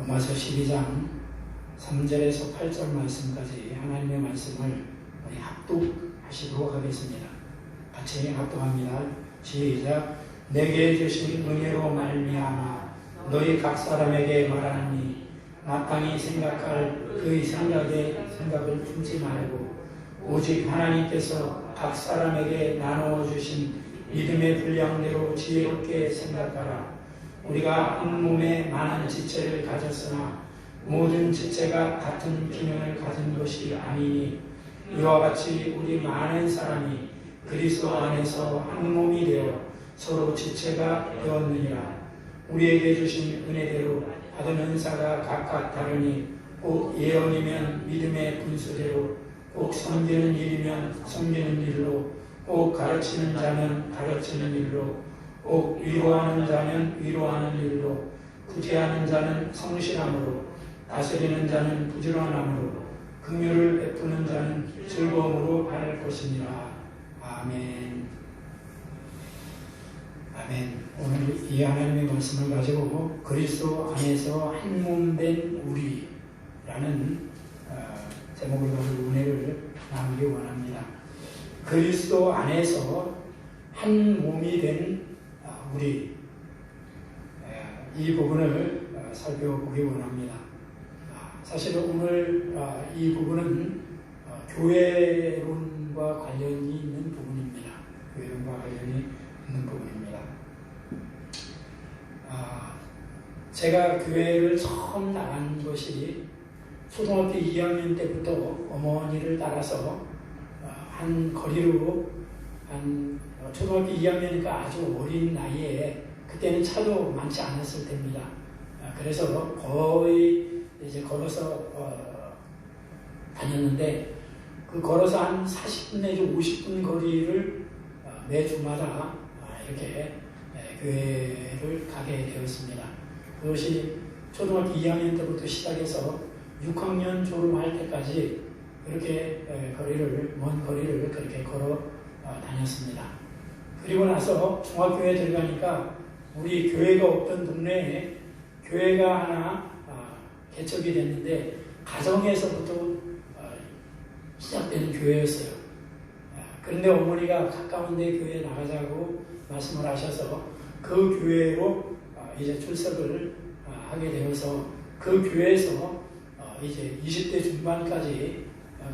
로마서 12장 3절에서 8절 말씀까지 하나님의 말씀을 우리 합독하시도록 하겠습니다. 같이 합독합니다. 시작. 내게 주신 은혜로 말미암아 너희 각 사람에게 말하니 마땅히 생각할 그의 생각을 품지 말고 오직 하나님께서 각 사람에게 나누어 주신 믿음의 분량대로 지혜롭게 생각하라. 우리가 한 몸에 많은 지체를 가졌으나 모든 지체가 같은 기능을 가진 것이 아니니 이와 같이 우리 많은 사람이 그리스도 안에서 한 몸이 되어 서로 지체가 되었느니라. 우리에게 주신 은혜대로 받은 은사가 각각 다르니 꼭 예언이면 믿음의 분수대로, 꼭 섬기는 일이면 섬기는 일로, 꼭 가르치는 자면 가르치는 일로, 꼭 위로하는 자면 위로하는 일로, 구제하는 자는 성실함으로, 다스리는 자는 부지런함으로, 긍휼을 베푸는 자는 즐거움으로 할 것이니라. 아멘. 아멘. 오늘 이 하나님의 말씀을 가지고 그리스도 안에서 한 몸 된 우리라는 제목을 가지고 은혜를 나누기 원합니다. 그리스도 안에서 한 몸이 된 우리, 이 부분을 살펴보기 원합니다. 사실 오늘 이 부분은 교회론과 관련이 있는 부분입니다. 교회론과 관련이 있는 부분입니다. 제가 교회를 처음 나간 것이 초등학교 2학년 때부터 어머니를 따라서 한 거리로 초등학교 2학년이니까 아주 어린 나이에, 그때는 차도 많지 않았을 때입니다. 그래서 거의 이제 걸어서 다녔는데, 그 걸어서 한 40분 내지 50분 거리를 매 주마다 이렇게 교회를 가게 되었습니다. 그것이 초등학교 2학년 때부터 시작해서 6학년 졸업할 때까지 그렇게 먼 거리를 그렇게 걸어 다녔습니다. 그리고 나서 중학교에 들어가니까 우리 교회가 없던 동네에 교회가 하나 개척이 됐는데, 가정에서부터 시작되는 교회였어요. 그런데 어머니가 가까운 데 교회에 나가자고 말씀을 하셔서 그 교회로 이제 출석을 하게 되어서 그 교회에서 이제 20대 중반까지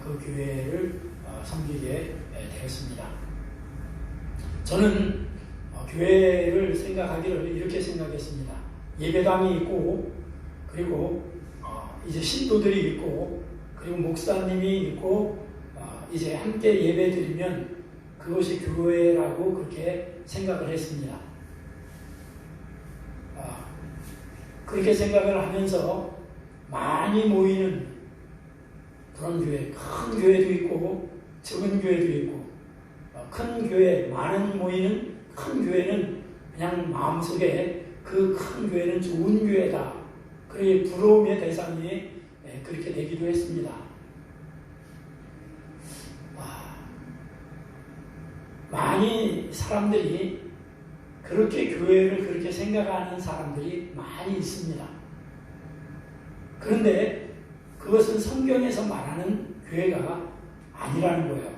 그 교회를 섬기게 되었습니다. 저는 교회를 생각하기를 이렇게 생각했습니다. 예배당이 있고, 그리고 이제 신도들이 있고, 그리고 목사님이 있고, 이제 함께 예배 드리면 그것이 교회라고 그렇게 생각을 했습니다. 그렇게 생각을 하면서 많이 모이는 그런 교회, 큰 교회도 있고 적은 교회도 있고, 큰 교회, 많은 모이는 큰 교회는 그냥 마음속에 그 큰 교회는 좋은 교회다, 그렇게 부러움의 대상이 그렇게 되기도 했습니다. 많이 사람들이 그렇게 교회를 그렇게 생각하는 사람들이 많이 있습니다. 그런데 그것은 성경에서 말하는 교회가 아니라는 거예요.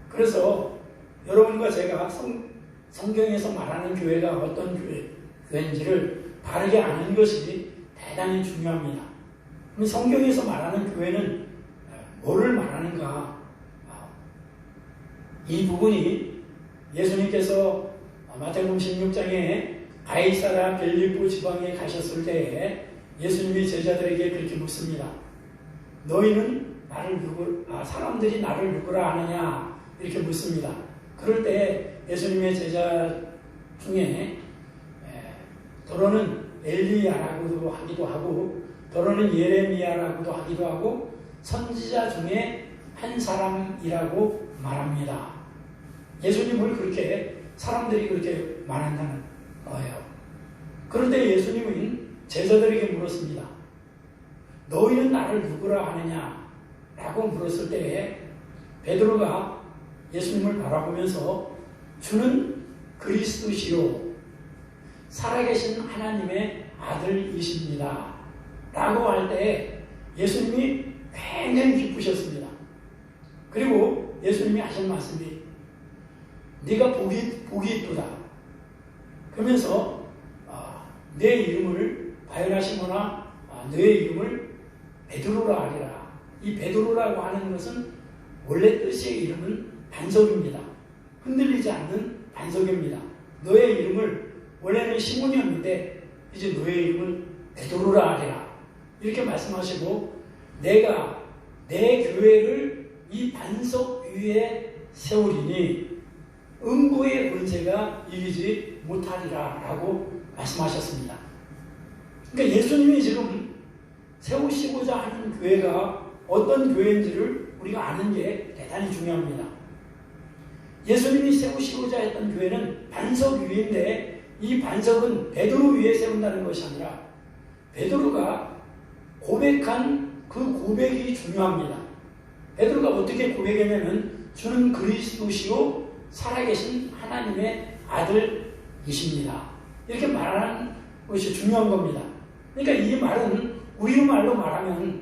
그래서 여러분과 제가 성경에서 말하는 교회가 어떤 교회인지를 바르게 아는 것이 대단히 중요합니다. 그럼 성경에서 말하는 교회는 뭐를 말하는가? 이 부분이 예수님께서 마태복음 16장에 가이사랴 빌립보 지방에 가셨을 때에 예수님이 제자들에게 그렇게 묻습니다. 너희는 사람들이 나를 누구라 하느냐? 이렇게 묻습니다. 그럴 때 예수님의 제자 중에 더러는 엘리야라고도 하기도 하고, 더러는 예레미야라고도 하기도 하고, 선지자 중에 한 사람이라고 말합니다. 예수님을 그렇게 사람들이 그렇게 말한다는 거예요. 그런데 예수님은 제자들에게 물었습니다. 너희는 나를 누구라 하느냐? 라고 물었을 때에 베드로가 예수님을 바라보면서 주는 그리스도시요 살아계신 하나님의 아들이십니다. 라고 할 때 예수님이 굉장히 기쁘셨습니다. 그리고 예수님이 하신 말씀이 네가 복이 있도다. 그러면서 내 이름을 바요나시모나 너의 이름을 베드로라 하리라. 이 베드로라고 하는 것은 원래 뜻의 이름은 반석입니다. 흔들리지 않는 반석입니다. 너의 이름을 원래는 시몬이었는데 이제 너의 이름을 베드로라 하리라. 이렇게 말씀하시고 내가 내 교회를 이 반석 위에 세우리니 음부의 권세가 이기지 못하리라 라고 말씀하셨습니다. 그러니까 예수님이 지금 세우시고자 하는 교회가 어떤 교회인지를 우리가 아는 게 대단히 중요합니다. 예수님이 세우시고자 했던 교회는 반석 위인데 이 반석은 베드로 위에 세운다는 것이 아니라 베드로가 고백한 그 고백이 중요합니다. 베드로가 어떻게 고백했냐면 주는 그리스도시요 살아계신 하나님의 아들이십니다. 이렇게 말하는 것이 중요한 겁니다. 그러니까 이 말은 우리 말로 말하면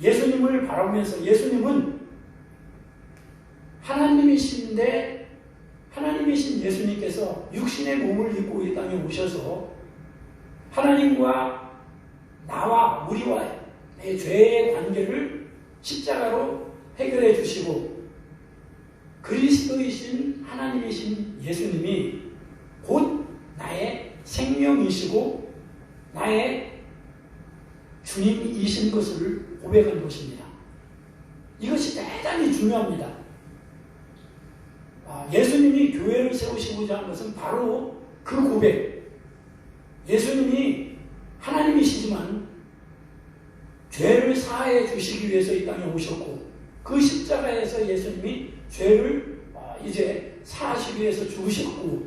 예수님을 바라보면서 예수님은 하나님이신데 하나님이신 예수님께서 육신의 몸을 입고 이 땅에 오셔서 하나님과 나와 우리와의 죄의 관계를 십자가로 해결해 주시고 그리스도이신 하나님이신 예수님이 곧 나의 생명이시고 나의 주님이신 것을 고백한 것입니다. 이것이 대단히 중요합니다. 예수님이 교회를 세우시고자 한 것은 바로 그 고백. 예수님이 하나님이시지만 죄를 사하여 주시기 위해서 이 땅에 오셨고 그 십자가에서 예수님이 죄를 이제 사하시기 위해서 죽으셨고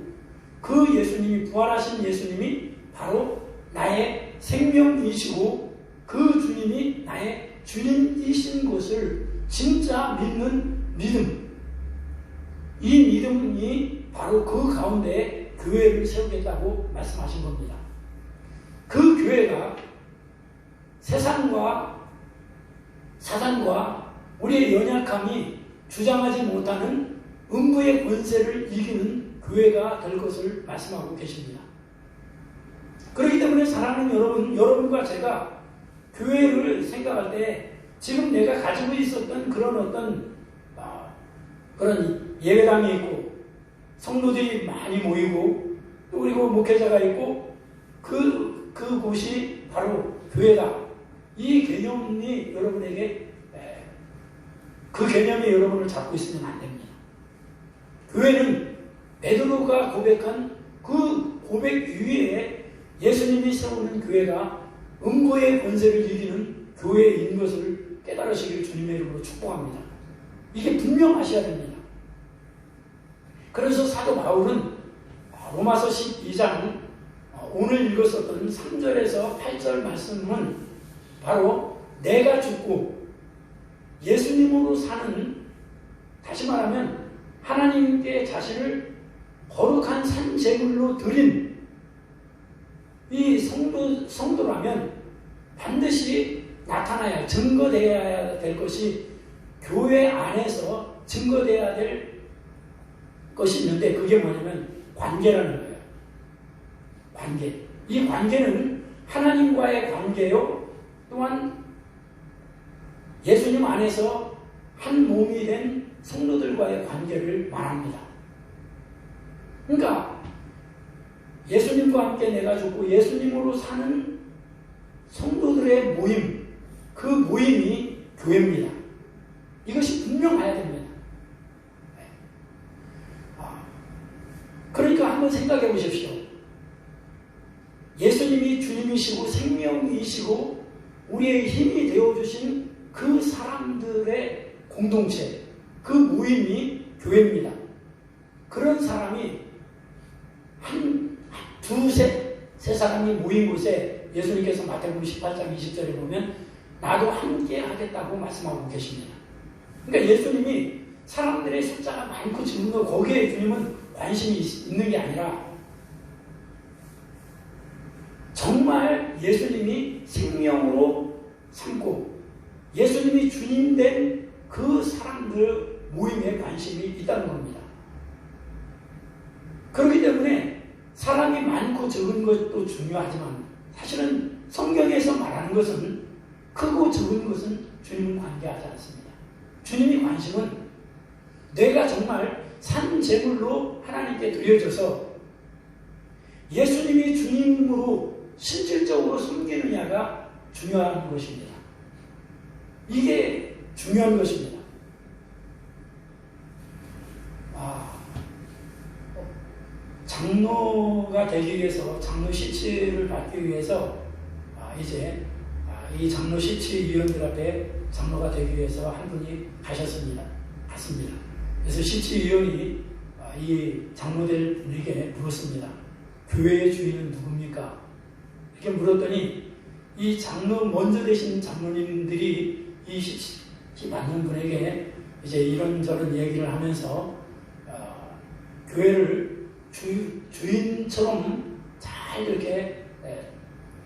그 예수님이 부활하신 예수님이 바로 나의 생명이시고 그 주님이 나의 주님이신 것을 진짜 믿는 믿음, 이 믿음이 바로 그 가운데 교회를 세우겠다고 말씀하신 겁니다. 그 교회가 세상과 사단과 우리의 연약함이 주장하지 못하는 음부의 권세를 이기는 교회가 될 것을 말씀하고 계십니다. 그렇기 때문에 사랑하는 여러분과 제가 교회를 생각할 때 지금 내가 가지고 있었던 그런 어떤 그런 예배당이 있고 성도들이 많이 모이고 또 그리고 목회자가 있고 그곳이 바로 교회다. 이 개념이 여러분에게 그 개념이 여러분을 잡고 있으면 안 됩니다. 교회는 베드로가 고백한 그 고백 위에 예수님이 세우는 교회가 음부의 권세를 이기는 교회인 것을 깨달으시길 주님의 이름으로 축복합니다. 이게 분명하셔야 됩니다. 그래서 사도 바울은 로마서 12장 오늘 읽었었던 3절에서 8절 말씀은 바로 내가 죽고 예수님으로 사는, 다시 말하면 하나님께 자신을 거룩한 산 제물로 드린 이 성도라면 반드시 나타나야, 증거되어야 될 것이 교회 안에서 증거되어야 될 것이 있는데 그게 뭐냐면 관계라는 거예요. 관계. 이 관계는 하나님과의 관계요, 또한 예수님 안에서 한 몸이 된 성도들과의 관계를 말합니다. 그러니까 예수님과 함께 내가 죽고 예수님으로 사는 성도들의 모임, 그 모임이 교회입니다. 이것이 분명해야 됩니다. 그러니까 한번 생각해 보십시오. 예수님이 주님이시고 생명이시고 우리의 힘이 되어주신 그 사람들의 공동체, 그 모임이 교회입니다. 그런 사람이 세 사람이 모인 곳에 예수님께서 마태복음 18장 20절에 보면 나도 함께 하겠다고 말씀하고 계십니다. 그러니까 예수님이 사람들의 숫자가 많고 적은 거 거기에 주님은 관심이 있는 게 아니라 정말 예수님이 생명으로 삼고 예수님이 주님 된 그 사람들 모임에 관심이 있다는 겁니다. 그렇기 때문에 사람이 많고 적은 것도 중요하지만 사실은 성경에서 말하는 것은 크고 적은 것은 주님은 관계하지 않습니다. 주님이 관심은 내가 정말 산 제물로 하나님께 드려져서 예수님이 주님으로 실질적으로 섬기느냐가 중요한 것입니다. 이게 중요한 것입니다. 장로가 되기 위해서, 장로 시치를 받기 위해서 이제 이 장로 시치 위원들 앞에 장로가 되기 위해서 한 분이 갔습니다. 그래서 시치 위원이 이 장로될 분에게 물었습니다. 교회의 주인은 누굽니까? 이렇게 물었더니 이 장로 먼저 되신 장로님들이 이 시치 받는 분에게 이제 이런저런 얘기를 하면서 교회를 주인처럼 잘 이렇게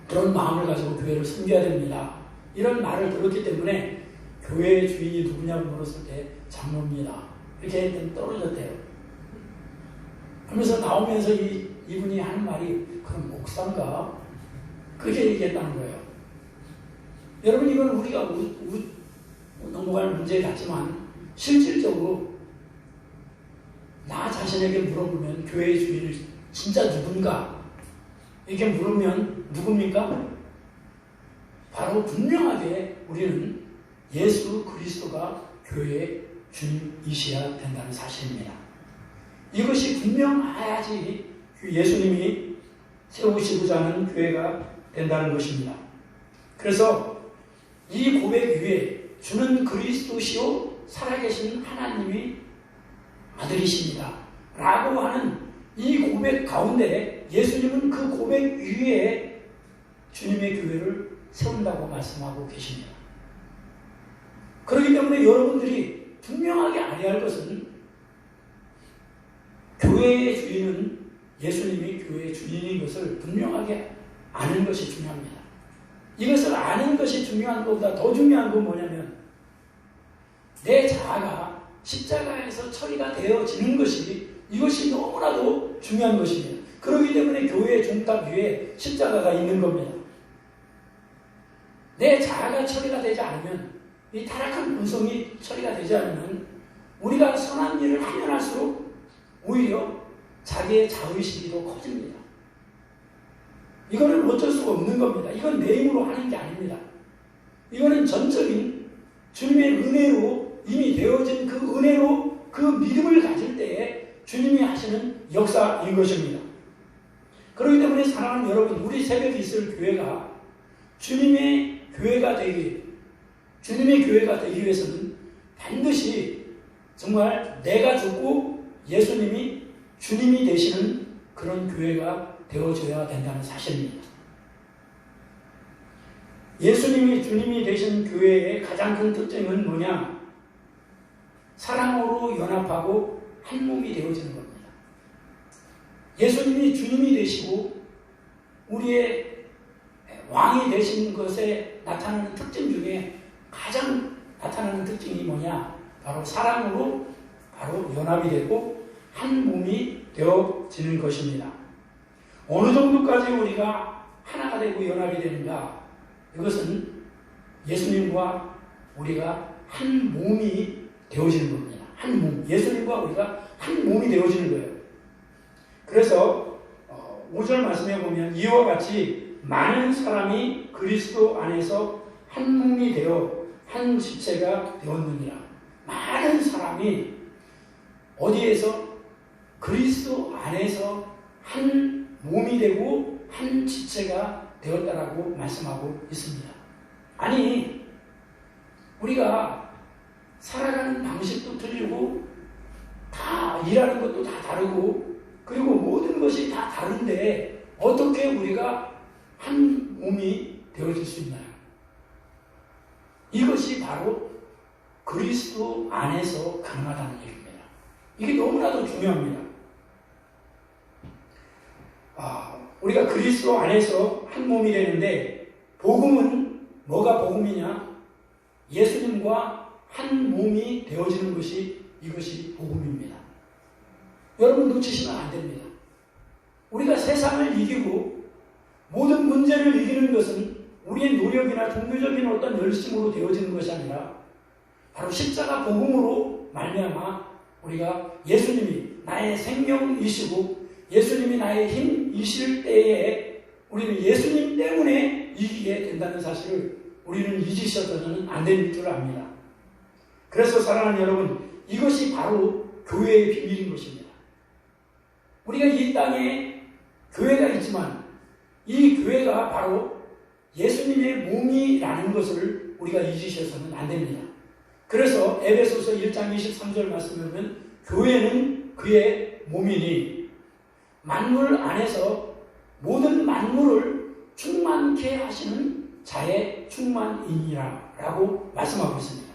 그런 마음을 가지고 교회를 섬겨야 됩니다. 이런 말을 들었기 때문에 교회의 주인이 누구냐고 물었을 때 장로입니다. 이렇게 떨어졌대요. 그러면서 나오면서 이분이 하는 말이 그럼 목사인가? 그렇게 얘기했다는 거예요. 여러분 이건 우리가 넘어갈 문제 같지만 실질적으로 나 자신에게 물어보면 교회의 주인을 진짜 누군가? 이렇게 물으면 누굽니까? 바로 분명하게 우리는 예수 그리스도가 교회의 주님이셔야 된다는 사실입니다. 이것이 분명해야지 예수님이 세우시고자 하는 교회가 된다는 것입니다. 그래서 이 고백 위에 주는 그리스도시요 살아계신 하나님이 아들이십니다 라고 하는 이 고백 가운데 예수님은 그 고백 위에 주님의 교회를 세운다고 말씀하고 계십니다. 그렇기 때문에 여러분들이 분명하게 알아야 할 것은 교회의 주인은 예수님이 교회의 주인인 것을 분명하게 아는 것이 중요합니다. 이것을 아는 것이 중요한 것보다 더 중요한 건 뭐냐면 내 자아가 십자가에서 처리가 되어지는 것이 이것이 너무나도 중요한 것입니다. 그렇기 때문에 교회의 종탑 위에 십자가가 있는 겁니다. 내 자아가 처리가 되지 않으면 이 타락한 본성이 처리가 되지 않으면 우리가 선한 일을 하면 할수록 오히려 자기의 자의식이 더 커집니다. 이거는 어쩔 수가 없는 겁니다. 이건 내 힘으로 하는 게 아닙니다. 이거는 전적인 주님의 은혜로 이미 되어진 그 은혜로 그 믿음을 가질 때에 주님이 하시는 역사인 것입니다. 그렇기 때문에 사랑하는 여러분, 우리 새벽에 있을 교회가 주님의 교회가 되기 위해서는 반드시 정말 내가 죽고 예수님이 주님이 되시는 그런 교회가 되어줘야 된다는 사실입니다. 예수님이 주님이 되신 교회의 가장 큰 특징은 뭐냐? 사랑으로 연합하고 한 몸이 되어지는 겁니다. 예수님이 주님이 되시고 우리의 왕이 되신 것에 나타나는 특징 중에 가장 나타나는 특징이 뭐냐? 바로 사랑으로 바로 연합이 되고 한 몸이 되어지는 것입니다. 어느 정도까지 우리가 하나가 되고 연합이 되는가? 이것은 예수님과 우리가 한 몸이 되어지는 겁니다. 한 몸. 예수님과 우리가 한 몸이 되어지는 거예요. 그래서 5절 말씀해 보면 이와 같이 많은 사람이 그리스도 안에서 한 몸이 되어 한 지체가 되었느니라. 많은 사람이 어디에서? 그리스도 안에서 한 몸이 되고 한 지체가 되었다라고 말씀하고 있습니다. 아니, 우리가 살아가는 방식도 틀리고 다 일하는 것도 다 다르고 그리고 모든 것이 다 다른데 어떻게 우리가 한 몸이 되어질 수 있나요? 이것이 바로 그리스도 안에서 가능하다는 얘기입니다. 이게 너무나도 중요합니다. 우리가 그리스도 안에서 한 몸이 되는데, 복음은 뭐가 복음이냐? 예수님과 한 몸이 되어지는 것이, 이것이 복음입니다. 여러분 놓치시면 안 됩니다. 우리가 세상을 이기고 모든 문제를 이기는 것은 우리의 노력이나 종교적인 어떤 열심으로 되어지는 것이 아니라 바로 십자가 복음으로 말미암아 우리가 예수님이 나의 생명이시고 예수님이 나의 힘이실 때에 우리는 예수님 때문에 이기게 된다는 사실을 우리는 잊으셔서는 안 되는 줄 압니다. 그래서 사랑하는 여러분, 이것이 바로 교회의 비밀인 것입니다. 우리가 이 땅에 교회가 있지만 이 교회가 바로 예수님의 몸이라는 것을 우리가 잊으셔서는 안 됩니다. 그래서 에베소서 1장 23절 말씀을 보면 교회는 그의 몸이니 만물 안에서 모든 만물을 충만케 하시는 자의 충만이니라 라고 말씀하고 있습니다.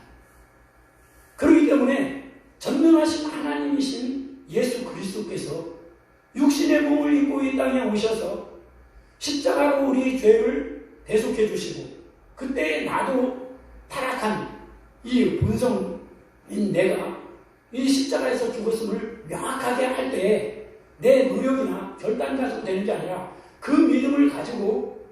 그렇기 때문에 전능하신 하나님이신 예수 그리스도께서 육신의 몸을 입고 이 땅에 오셔서 십자가로 우리 죄를 대속해 주시고 그때 나도 타락한 이 본성인 내가 이 십자가에서 죽었음을 명확하게 할 때에 내 노력이나 결단 가지고 되는 게 아니라 그 믿음을 가지고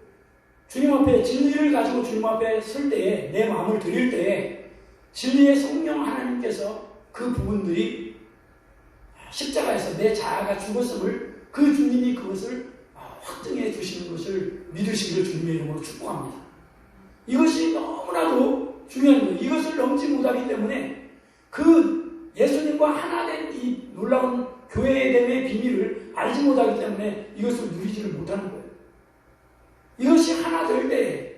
주님 앞에 진리를 가지고 주님 앞에 설 때에 내 마음을 드릴 때에 진리의 성령 하나님께서 그 부분들이 십자가에서 내 자아가 죽었음을 그 주님이 그것을 확증해 주시는 것을 믿으시기를 주님의 이름으로 축복합니다. 이것이 너무나도 중요한 거예요. 이것을 넘지 못하기 때문에 그 예수님과 하나 된 이 놀라운 교회됨의 비밀을 알지 못하기 때문에 이것을 누리지를 못하는 거예요. 이것이 하나 될 때에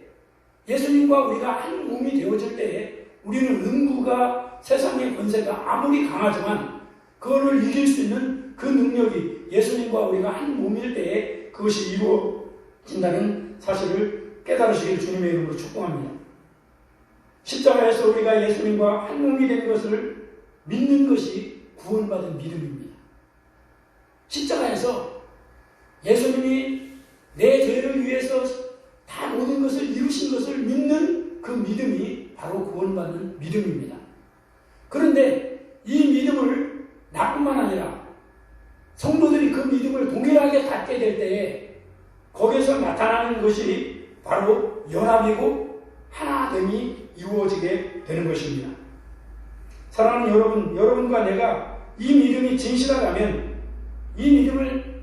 예수님과 우리가 한 몸이 되어질 때에 우리는 음부가 세상의 권세가 아무리 강하지만 그거를 이길 수 있는 그 능력이 예수님과 우리가 한 몸일 때에 그것이 이루어진다는 사실을 깨달으시길 주님의 이름으로 축복합니다. 십자가에서 우리가 예수님과 한 몸이 된 것을 믿는 것이 구원받은 믿음입니다. 십자가에서 예수님이 내 죄를 위해서 다 모든 것을 이루신 것을 믿는 그 믿음이 바로 구원받는 믿음입니다. 그런데 이 믿음을 나뿐만 아니라 성도들이 그 믿음을 동일하게 갖게 될 때에 거기에서 나타나는 것이 바로 연합이고 하나됨이 이루어지게 되는 것입니다. 사랑하는 여러분, 여러분과 내가 이 믿음이 진실하다면 이 믿음을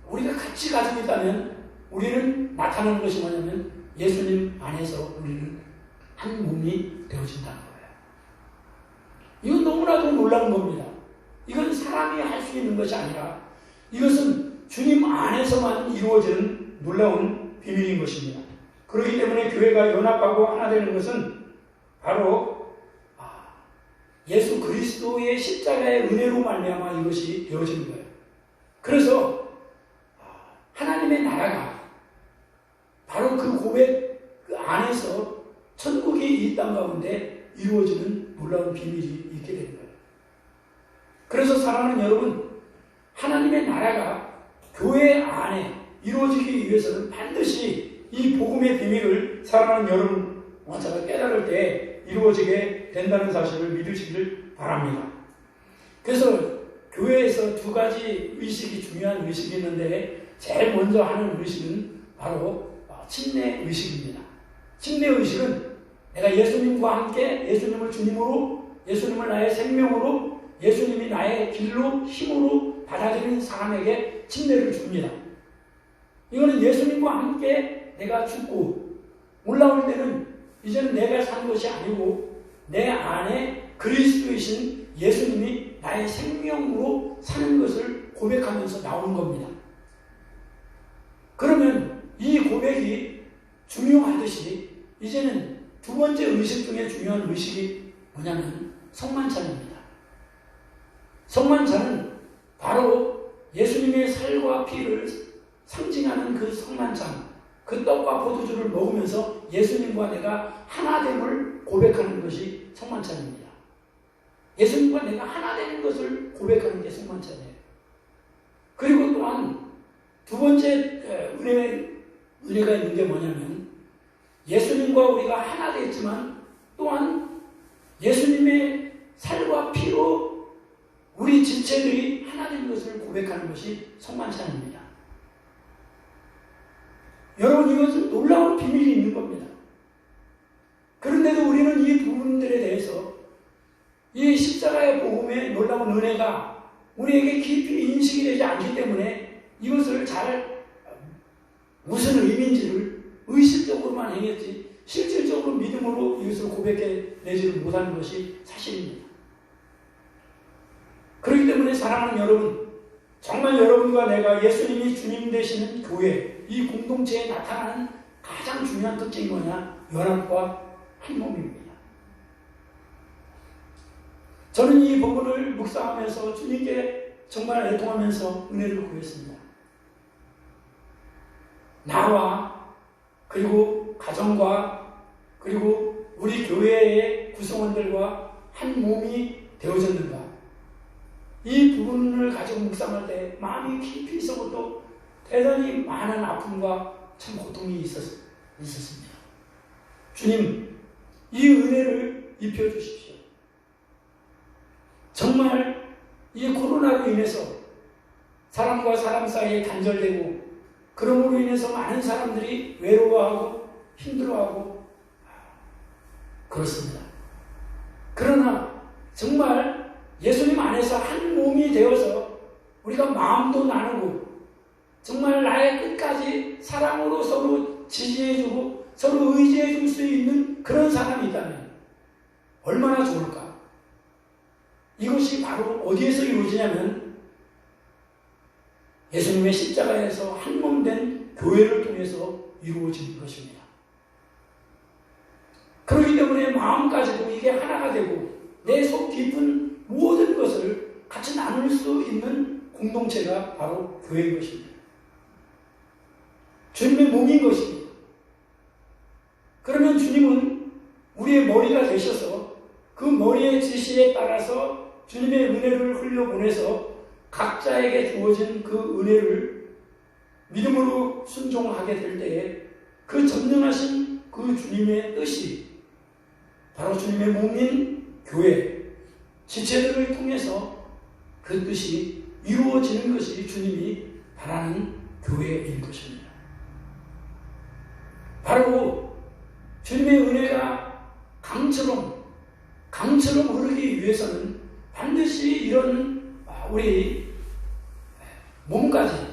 우리가 같이 가지고 있다면 우리는 나타나는 것이 뭐냐면 예수님 안에서 우리는 한 몸이 되어진다는 거예요. 이건 너무나도 놀라운 겁니다. 이건 사람이 할 수 있는 것이 아니라 이것은 주님 안에서만 이루어지는 놀라운 비밀인 것입니다. 그렇기 때문에 교회가 연합하고 하나 되는 것은 바로 예수 그리스도의 십자가의 은혜로 말미암아 이것이 되어지는 거예요. 그래서 하나님의 나라가 바로 그 고백 그 안에서 천국이 이 땅 가운데 이루어지는 놀라운 비밀이 있게 되는 거예요. 그래서 사랑하는 여러분, 하나님의 나라가 교회 안에 이루어지기 위해서는 반드시 이 복음의 비밀을 사랑하는 여러분과 제가 깨달을 때 이루어지게 된다는 사실을 믿으시길 바랍니다. 그래서 교회에서 두 가지 의식이 중요한 의식이 있는데 제일 먼저 하는 의식은 바로 침례 의식입니다. 침례 의식은 내가 예수님과 함께 예수님을 주님으로, 예수님을 나의 생명으로, 예수님이 나의 길로, 힘으로 받아들이는 사람에게 침례를 줍니다. 이거는 예수님과 함께 내가 죽고 올라올 때는 이제는 내가 산 것이 아니고 내 안에 그리스도이신 예수님이 나의 생명으로 사는 것을 고백하면서 나오는 겁니다. 그러면 이 고백이 중요하듯이 이제는 두 번째 의식 중에 중요한 의식이 뭐냐면 성만찬입니다. 성만찬은 바로 예수님의 살과 피를 상징하는 그 성만찬, 그 떡과 포도주를 먹으면서 예수님과 내가 하나됨을 고백하는 것이 성만찬입니다. 예수님과 내가 하나 되는 것을 고백하는 게 성만찬이에요. 그리고 또한 두 번째 은혜가 있는 게 뭐냐면 예수님과 우리가 하나 됐지만 또한 예수님의 살과 피로 우리 지체들이 하나 된 것을 고백하는 것이 성만찬입니다. 여러분, 이것은 놀라운 비밀이 있는 겁니다. 그런데도 우리는 이 부분들에 대해서 이 십자가의 복음의 놀라운 은혜가 우리에게 깊이 인식이 되지 않기 때문에 이것을 잘 무슨 의미인지를 의식적으로만 행했지 실질적으로 믿음으로 이것을 고백해내지를 못하는 것이 사실입니다. 그렇기 때문에 사랑하는 여러분, 정말 여러분과 내가 예수님이 주님 되시는 교회, 이 공동체에 나타나는 가장 중요한 특징이 뭐냐? 연합과 한 몸입니다. 저는 이 부분을 묵상하면서 주님께 정말 애통하면서 은혜를 구했습니다. 나와 그리고 가정과 그리고 우리 교회의 구성원들과 한 몸이 되어졌는가? 이 부분을 가지고 묵상할 때 마음이 깊이 있었고 대단히 많은 아픔과 참 고통이 있었습니다. 주님, 이 은혜를 입혀주십시오. 정말 이 코로나로 인해서 사람과 사람 사이에 단절되고 그러므로 인해서 많은 사람들이 외로워하고 힘들어하고 그렇습니다. 그러나 정말 예수님 안에서 한 몸이 되어서 우리가 마음도 나누고 정말 나의 끝까지 사랑으로 서로 지지해주고 서로 의지해줄 수 있는 그런 사람이 있다면 얼마나 좋을까? 이것이 바로 어디에서 이루어지냐면 예수님의 십자가에서 한 몸 된 교회를 통해서 이루어진 것입니다. 그렇기 때문에 마음까지도 이게 하나가 되고 내 속 깊은 모든 것을 같이 나눌 수 있는 공동체가 바로 교회인 것입니다. 주님의 몸인 것입니다. 그러면 주님은 우리의 머리가 되셔서 그 머리의 지시에 따라서 주님의 은혜를 흘려보내서 각자에게 주어진 그 은혜를 믿음으로 순종하게 될 때에 그 전능하신 그 주님의 뜻이 바로 주님의 몸인 교회, 지체들을 통해서 그 뜻이 이루어지는 것이 주님이 바라는 교회인 것입니다. 바로 주님의 은혜가 강처럼 흐르기 위해서는 반드시 이런 우리 몸까지,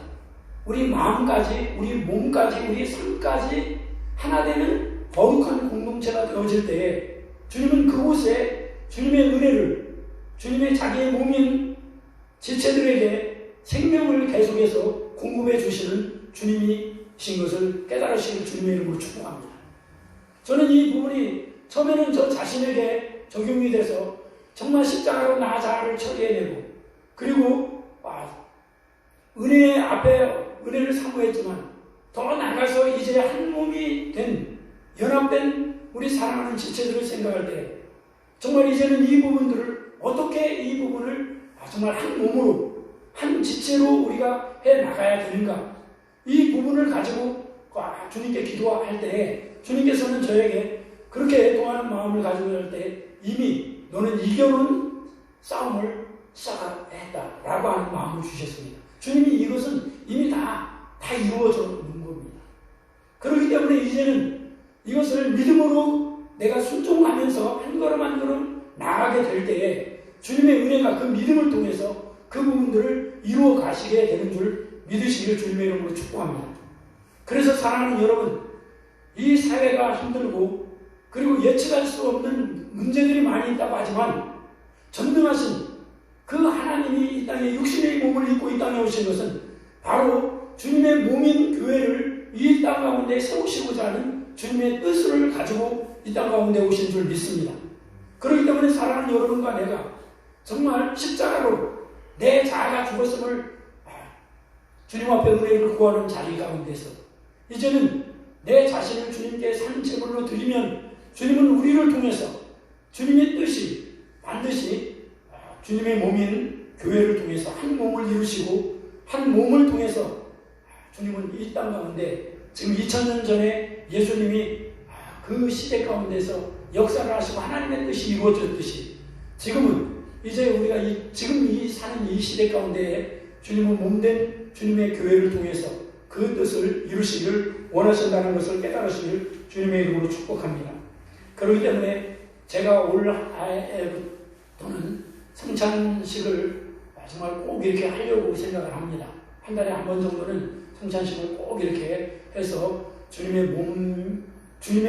우리 마음까지, 우리 몸까지, 우리 삶까지 하나 되는 거룩한 공동체가 되어질 때에 주님은 그곳에 주님의 은혜를 주님의 자기의 몸인 지체들에게 생명을 계속해서 공급해 주시는 주님이신 것을 깨달으시길 주님의 이름으로 축복합니다. 저는 이 부분이 처음에는 저 자신에게 적용이 돼서 정말 십자가로 나 자아를 처리해내고 그리고 은혜 앞에 은혜를 사모했지만 더 나가서 이제 한 몸이 된 연합된 우리 사랑하는 지체들을 생각할 때 정말 이제는 이 부분들을 어떻게 이 부분을 정말 한 몸으로 한 지체로 우리가 해 나가야 되는가, 이 부분을 가지고 주님께 기도할 때 주님께서는 저에게 그렇게 애통하는 마음을 가지고 할 때 이미 너는 이겨놓은 싸움을 시작했다 라고 하는 마음을 주셨습니다. 주님이 이것은 이미 다 이루어져 있는 겁니다. 그렇기 때문에 이제는 이것을 믿음으로 내가 순종하면서 한 걸음 한 걸음 나아가게 될 때에 주님의 은혜가 그 믿음을 통해서 그 부분들을 이루어 가시게 되는 줄 믿으시기를 주님의 이름으로 축복합니다. 그래서 사랑하는 여러분, 이 사회가 힘들고 그리고 예측할 수 없는 문제들이 많이 있다고 하지만 전능하신 그 하나님이 이 땅에 육신의 몸을 입고 이 땅에 오신 것은 바로 주님의 몸인 교회를 이 땅 가운데 세우시고자 하는 주님의 뜻을 가지고 이 땅 가운데 오신 줄 믿습니다. 그렇기 때문에 사랑하는 여러분과 내가 정말 십자가로 내 자아가 죽었음을 주님 앞에 은혜를 구하는 자리 가운데서 이제는 내 자신을 주님께 산 제물로 드리면 주님은 우리를 통해서 주님의 뜻이 반드시 주님의 몸인 교회를 통해서 한 몸을 이루시고 한 몸을 통해서 주님은 이 땅 가운데 지금 2000년 전에 예수님이 그 시대 가운데서 역사를 하시고 하나님의 뜻이 이루어졌듯이 지금은 이제 우리가 지금 사는 이 시대 가운데 주님은 몸된 주님의 교회를 통해서 그 뜻을 이루시기를 원하신다는 것을 깨달으시길 주님의 이름으로 축복합니다. 그렇기 때문에 제가 올 해부터는 성찬식을 정말 꼭 이렇게 하려고 생각을 합니다. 한 달에 한 번 정도는 성찬식을 꼭 이렇게 해서 주님의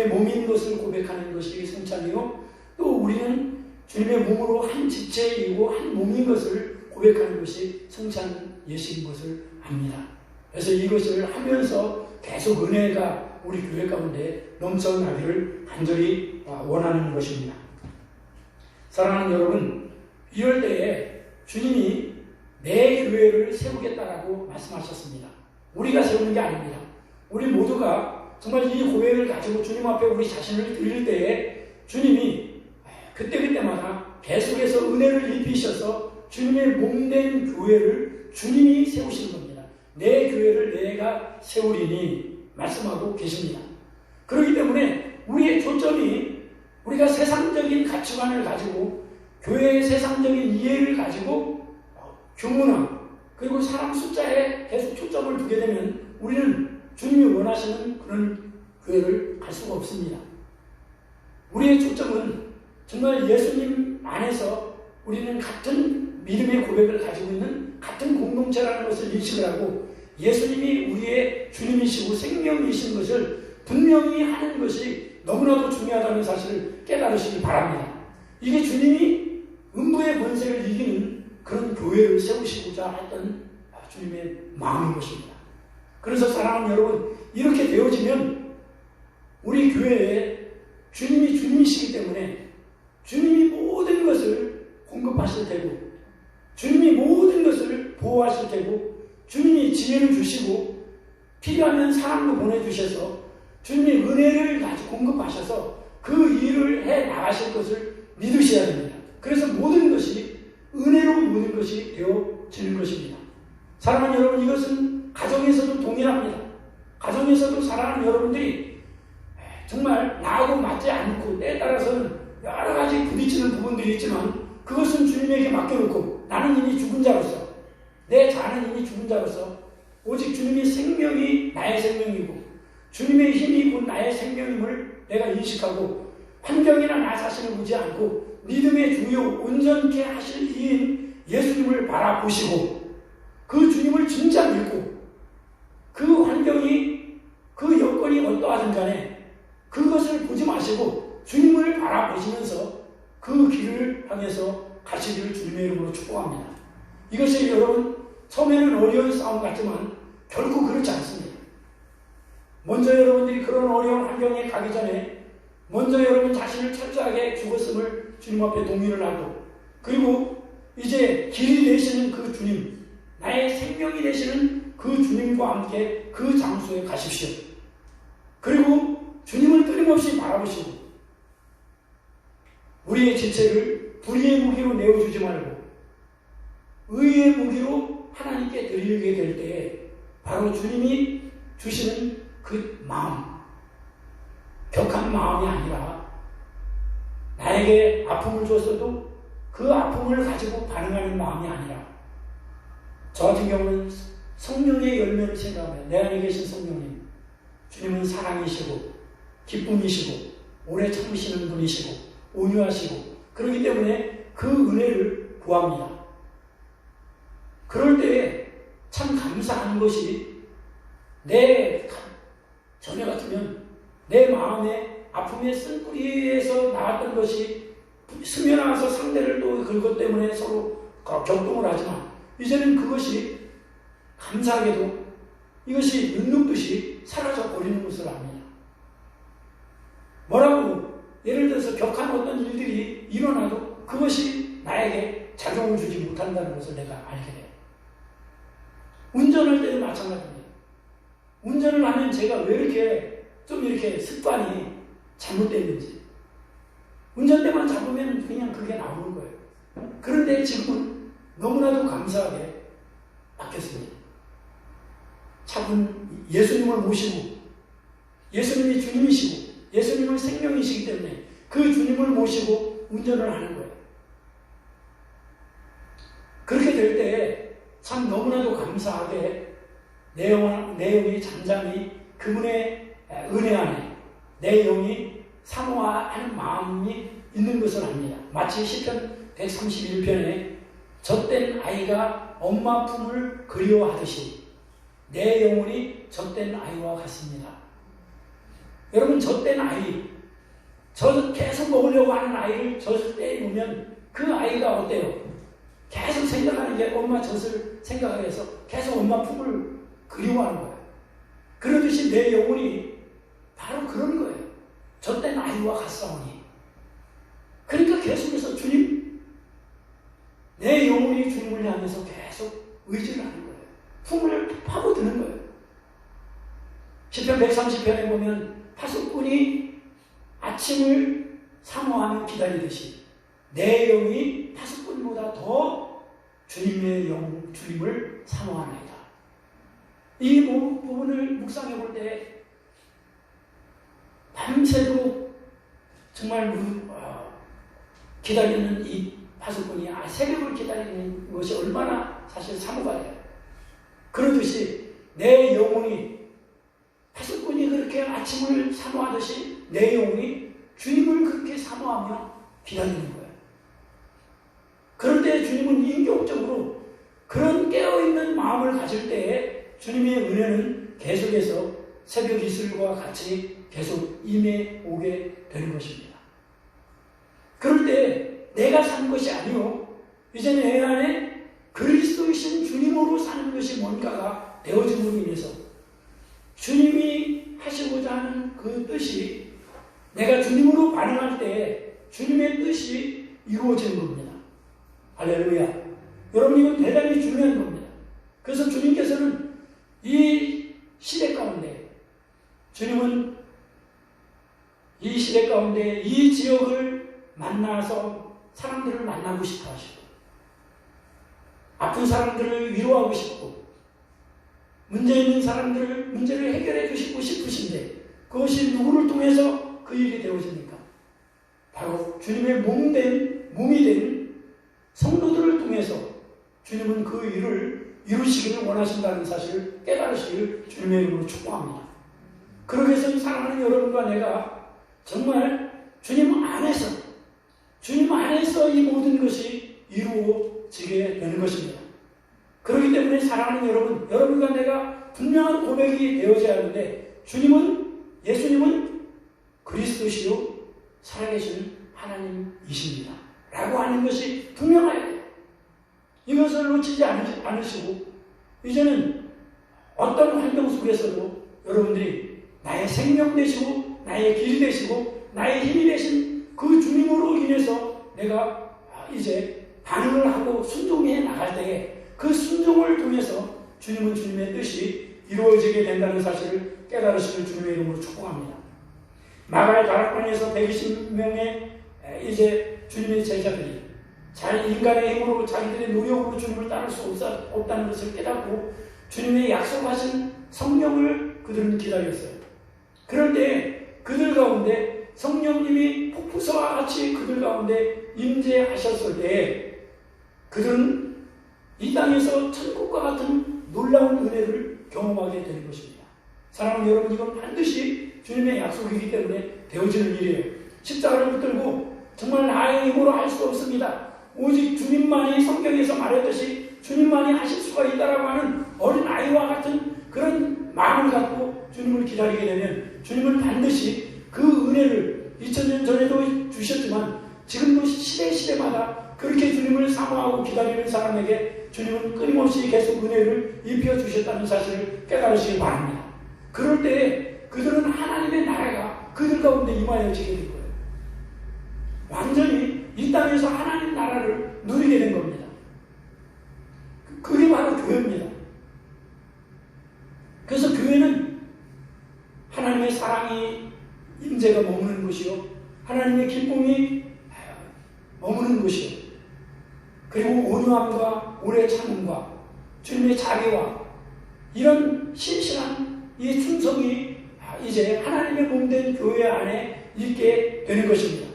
몸인 것을 고백하는 것이 성찬이요. 또 우리는 주님의 몸으로 한 지체이고 한 몸인 것을 고백하는 것이 성찬 예식인 것을 압니다. 그래서 이것을 하면서 계속 은혜가 우리 교회 가운데 넘쳐나기를 간절히 원하는 것입니다. 사랑하는 여러분, 이럴 때에 주님이 내 교회를 세우겠다라고 말씀하셨습니다. 우리가 세우는 게 아닙니다. 우리 모두가 정말 이 고백을 가지고 주님 앞에 우리 자신을 드릴 때에 주님이 그때마다 계속해서 은혜를 입히셔서 주님의 몸된 교회를 주님이 세우시는 겁니다. 내 교회를 내가 세우리니 말씀하고 계십니다. 그렇기 때문에 우리의 초점이 우리가 세상적인 가치관을 가지고 교회의 세상적인 이해를 가지고 교문화 그리고 사람 숫자에 계속 초점을 두게 되면 우리는 주님이 원하시는 그런 교회를 갈 수가 없습니다. 우리의 초점은 정말 예수님 안에서 우리는 같은 믿음의 고백을 가지고 있는 같은 공동체라는 것을 인식을 하고 예수님이 우리의 주님이시고 생명이신 것을 분명히 하는 것이 너무나도 중요하다는 사실을 깨달으시기 바랍니다. 이게 주님이 음부의 권세를 이기는 그런 교회를 세우시고자 했던 주님의 마음인 것입니다. 그래서 사랑하는 여러분, 이렇게 되어지면 우리 교회에 주님이 주님이시기 때문에 주님이 모든 것을 공급하실 테고 주님이 모든 것을 보호하실 테고 주님이 지혜를 주시고 필요하면 사람도 보내주셔서 주님의 은혜를 공급하셔서 그 일을 해 나가실 것을 믿으셔야 됩니다. 그래서 모든 것이 은혜로 모든 것이 되어지는 것입니다. 사랑하는 여러분, 이것은 가정에서도 동일합니다. 가정에서도 사랑하는 여러분들이 정말 나하고 맞지 않고 때에 따라서는 여러 가지 부딪히는 부분들이 있지만 그것은 주님에게 맡겨놓고 나는 이미 죽은 자로서 내 자는 이미 죽은 자로서 오직 주님의 생명이 나의 생명이고 주님의 힘이 곧 나의 생명임을 내가 인식하고 환경이나 나 자신을 보지 않고 믿음의 주요 온전케 하실 이인 예수님을 바라보시고 그 주님을 진짜 믿고 그 환경이 그 여건이 어떠하든 간에 그것을 보지 마시고 주님을 바라보시면서 그 길을 향해서 가시기를 주님의 이름으로 축복합니다. 이것이 여러분 처음에는 어려운 싸움 같지만 결코 그렇지 않습니다. 먼저 여러분들이 그런 어려운 환경에 가기 전에 먼저 여러분 자신을 철저하게 죽었음을 주님 앞에 동의를 하고 그리고 이제 길이 되시는 그 주님 나의 생명이 되시는 그 주님과 함께 그 장소에 가십시오. 그리고 주님을 끊임없이 바라보시고 우리의 지체를 불의의 무기로 내어주지 말고 의의 무기로 하나님께 드리게 될 때에 바로 주님이 주시는 그 마음, 격한 마음이 아니라 나에게 아픔을 줬어도 그 아픔을 가지고 반응하는 마음이 아니라 저 같은 경우는 성령의 열매를 생각하면 내 안에 계신 성령님 주님은 사랑이시고 기쁨이시고 오래 참으시는 분이시고 온유하시고 그렇기 때문에 그 은혜를 구합니다. 그럴 때에 참 감사한 것이 내 전에 같으면 내 마음에 아픔의 쓴뿌리에서 나왔던 것이 스며나와서 상대를 또 그것 때문에 서로 격동을 하지만 이제는 그것이 감사하게도 이것이 눈눕듯이 사라져 버리는 것을 압니다. 뭐라고 예를 들어서 격한 어떤 일들이 일어나도 그것이 나에게 작용을 주지 못한다는 것을 내가 알게 돼요. 운전할 때도 마찬가지입니다. 운전을 하면 제가 왜 이렇게 좀 이렇게 습관이 잘못됐는지 운전대만 잡으면 그냥 그게 나오는 거예요. 그런데 지금은 너무나도 감사하게 바뀌었습니다. 차분 예수님을 모시고 예수님이 주님이시고 예수님은 생명이시기 때문에 그 주님을 모시고 운전을 하는 거예요. 그렇게 될 때 참 너무나도 감사하게 내용이 잠잠히 그분의 은혜 안에 내 영이 사모하는 마음이 있는 것을 압니다. 마치 시편 131편에 젖된 아이가 엄마 품을 그리워하듯이 내 영혼이 젖된 아이와 같습니다. 여러분, 젖된 아이, 계속 먹으려고 하는 아이를 젖을 때 보면 그 아이가 어때요? 계속 생각하는 게 엄마 젖을 생각해서 계속 엄마 품을 그리워하는 거예요. 그러듯이 내 영혼이 바로 그런 거예요. 젖된 아이와 같사오니. 그러니까 계속해서 주님, 내 영혼이 주님을 향해서 계속 의지를 하는 거예요. 품을 파고드는 거예요. 시편 130편에 보면 파수꾼이 아침을 사모하며 기다리듯이 내 영이 파수꾼보다 더 주님을 사모하나이다. 이 부분을 묵상해 볼 때 밤새도록 정말 기다리는 이 파수꾼이 새벽을 기다리는 것이 얼마나 사실 사모가 돼요. 그러듯이 내 영혼이 파수꾼이 그렇게 아침을 사모하듯이 내 영혼이 주님을 그렇게 사모하며 기다리는 거예요. 그럴 때 주님은 인격적으로 그런 깨어있는 마음을 가질 때에 주님의 은혜는 계속해서 새벽 이슬과 같이 계속 임해 오게 되는 것입니다. 그럴 때 내가 산 것이 아니요 이제 내 안에 그리스도이신 주님으로 사는 것이 뭔가가 되어짐으로 인해서 주님이 하시고자 하는 그 뜻이 내가 주님으로 반응할 때 주님의 뜻이 이루어지는 겁니다. 할렐루야. 여러분, 이건 대단히 중요한 겁니다. 그래서 주님께서는 이 시대 가운데 주님은 이 시대 가운데 이 지역을 만나서 사람들을 만나고 싶어 하시고 아픈 사람들을 위로하고 싶고 문제 있는 사람들을 문제를 해결해 주시고 싶으신데 그것이 누구를 통해서 그 일이 되어집니까? 바로 주님의 몸이 된 성도들을 통해서 주님은 그 일을 이루시기를 원하신다는 사실을 깨달으시기를 주님의 이름으로 축복합니다. 그러기 위해서 사랑하는 여러분과 내가 정말 주님 안에서 이 모든 것이 이루어지게 되는 것입니다. 그렇기 때문에 사랑하는 여러분과 내가 분명한 고백이 되어져야 하는데 예수님은 그리스도시요 살아계신 하나님이십니다. 라고 하는 것이 분명해야 돼요. 이것을 놓치지 않으시고 이제는 어떤 환경 속에서도 여러분들이 나의 생명 되시고 나의 길이 되시고 나의 힘이 되신 그 주님으로 인해서 내가 이제 반응을 하고 순종해 나갈 때에 그 순종을 통해서 주님은 주님의 뜻이 이루어지게 된다는 사실을 깨달으시길 주님의 이름으로 축복합니다. 마가의 다락방에서 120명의 이제 주님의 제자들이 인간의 힘으로 자기들의 노력으로 주님을 따를 수 없다는 것을 깨닫고 주님의 약속하신 성령을 그들은 기다렸어요. 그럴 때 그들 가운데 성령님이 폭풍서와 같이 그들 가운데 임재하셨을 때 그들은 이 땅에서 천국과 같은 놀라운 은혜를 경험하게 되는 것입니다. 사랑하는 여러분, 이건 반드시 주님의 약속이기 때문에 되어지는 일이에요. 십자가를 붙들고 정말 나의 힘으로 할 수 없습니다. 오직 주님만이 성경에서 말했듯이 주님만이 하실 수가 있다라고 하는 어린 아이와 같은 그런 마음을 갖고 주님을 기다리게 되면 주님은 반드시 그 은혜를 2000년 전에도 주셨지만 지금도 시대마다 그렇게 주님을 사모하고 기다리는 사람에게 주님은 끊임없이 계속 은혜를 입혀주셨다는 사실을 깨달으시기 바랍니다. 그럴 때 그들은 하나님의 나라가 그들 가운데 임하여지게 된 거예요. 완전히 이 땅에서 하나님 나라를 누리게 된 겁니다. 그게 바로 교회입니다. 그래서 교회는 하나님의 사랑이 임재가 머무는 곳이요, 하나님의 기쁨이 머무는 곳이요, 그리고 온유함과 오래 참음과 주님의 자비와 이런 신실한 이 충성이 이제 하나님의 몸된 교회 안에 있게 되는 것입니다.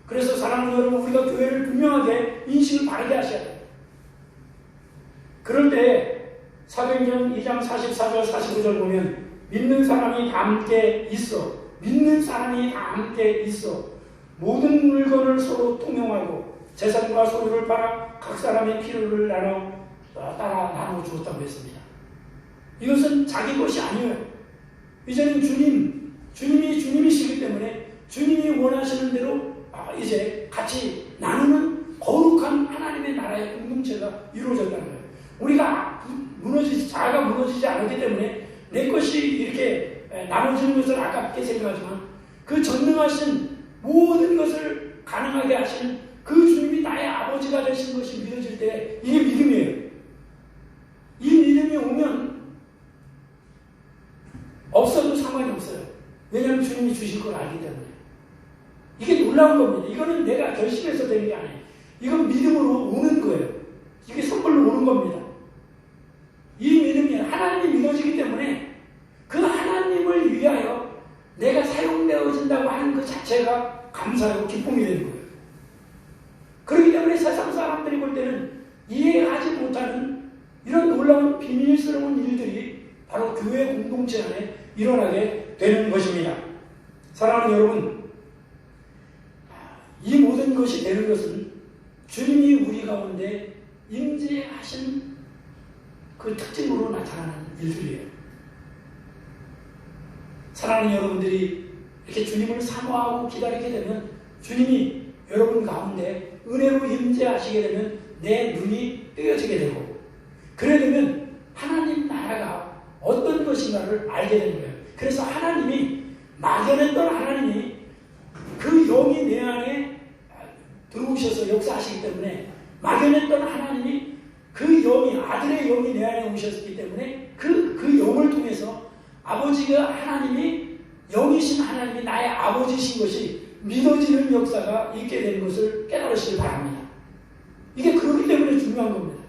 그래서 사랑하는 여러분, 우리가 교회를 분명하게 인식을 바르게 하셔야 돼요. 그럴 때 사도행전 2장 44절 45절 보면 믿는 사람이 다 함께 있어, 믿는 사람이 다 함께 있어 모든 물건을 서로 통용하고 재산과 소유를 팔아 각 사람의 필요를 나눠 주었다고 했습니다. 이것은 자기 것이 아니에요. 이제는 주님이 주님이시기 때문에 주님이 원하시는 대로 이제 같이 나누는 거룩한 하나님의 나라의 공동체가 이루어졌다는 거예요. 우리가 자아가 무너지지 않았기 때문에 내 것이 이렇게 나눠지는 것을 아깝게 생각하지만 그 전능하신 모든 것을 가능하게 하시는 그 주님이 나의 아버지가 되신 것이 믿어질 때 이게 믿음이에요. 이 믿음이 오면 없어도 상관이 없어요. 왜냐하면 주님이 주실 걸 알기 때문에. 이게 놀라운 겁니다. 이거는 내가 결심해서 되는 게 아니에요. 이건 믿음으로 오는 거예요. 이게 선물로 오는 겁니다. 이 믿음이 하나님이 믿어지기 때문에 그 하나님을 위하여 내가 사용되어진다고 하는 그 자체가 감사하고 기쁨이 되는 거예요. 그렇기 때문에 세상 사람들이 볼 때는 이해하지 못하는 이런 놀라운 비밀스러운 일들이 바로 교회 공동체 안에 일어나게 되는 것입니다. 사랑하는 여러분, 이 모든 것이 되는 것은 주님이 우리 가운데 임재하신 그 특징으로 나타나는 일들이에요. 사랑하는 여러분들이 이렇게 주님을 사모하고 기다리게 되면 주님이 여러분 가운데 은혜로 임재하시게 되면 내 눈이 뜨여지게 되고, 그래 되면 하나님 나라가 어떤 것인가를 알게 되는 거예요. 그래서 하나님이 막연했던 하나님이 그 영이 내 안에 들어오셔서 역사하시기 때문에, 막연했던 하나님이 그 영이, 아들의 영이 내 안에 오셨기 때문에 그 영을 통해서 아버지가 하나님이, 영이신 하나님이 나의 아버지신 것이 믿어지는 역사가 있게 되는 것을 깨달으시길 바랍니다. 이게 그렇기 때문에 중요한 겁니다.